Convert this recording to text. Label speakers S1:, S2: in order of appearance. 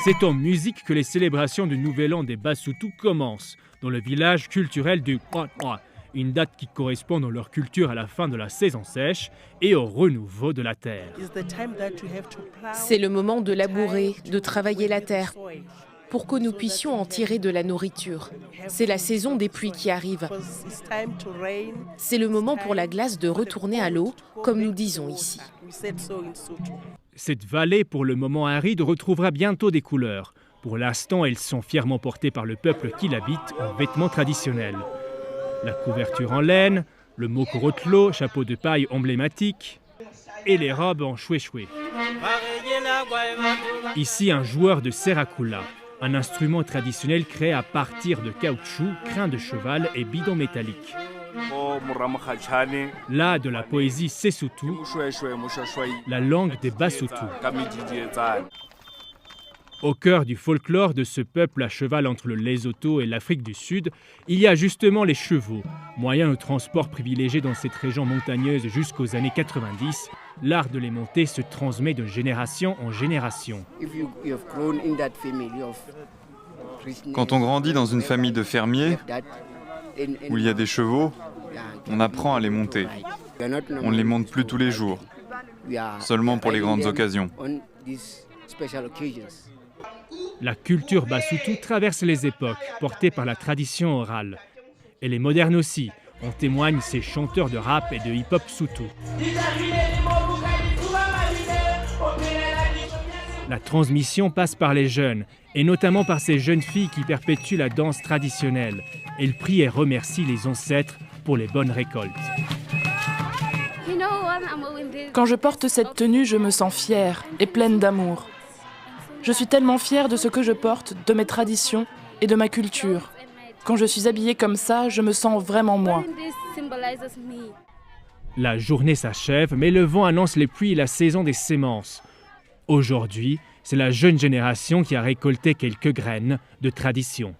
S1: C'est en musique que les célébrations du Nouvel An des Basotho commencent, dans le village culturel du Kwakwa, une date qui correspond dans leur culture à la fin de la saison sèche et au renouveau de la terre.
S2: C'est le moment de labourer, de travailler la terre, pour que nous puissions en tirer de la nourriture. C'est la saison des pluies qui arrive. C'est le moment pour la glace de retourner à l'eau, comme nous disons ici.
S1: Cette vallée, pour le moment aride, retrouvera bientôt des couleurs. Pour l'instant, elles sont fièrement portées par le peuple qui l'habite en vêtements traditionnels. La couverture en laine, le mokorotlo, chapeau de paille emblématique, et les robes en choué-choué. Ici, un joueur de serakula, un instrument traditionnel créé à partir de caoutchouc, crin de cheval et bidon métallique. Là, de la poésie Sesotho, la langue des Basotho. Au cœur du folklore de ce peuple à cheval entre le Lesotho et l'Afrique du Sud, il y a justement les chevaux, moyen de transport privilégié dans cette région montagneuse jusqu'aux années 90. L'art de les monter se transmet de génération en génération.
S3: Quand on grandit dans une famille de fermiers, où il y a des chevaux, on apprend à les monter. On ne les monte plus tous les jours, seulement pour les grandes occasions.
S1: La culture Basotho traverse les époques, portée par la tradition orale. Elle est moderne aussi, en témoignent ces chanteurs de rap et de hip-hop Sotho. La transmission passe par les jeunes, et notamment par ces jeunes filles qui perpétuent la danse traditionnelle. Elles prient et remercient les ancêtres pour les bonnes récoltes.
S4: Quand je porte cette tenue, je me sens fière et pleine d'amour. Je suis tellement fière de ce que je porte, de mes traditions et de ma culture. Quand je suis habillée comme ça, je me sens vraiment moi.
S1: La journée s'achève, mais le vent annonce les pluies et la saison des semences. Aujourd'hui, c'est la jeune génération qui a récolté quelques graines de tradition.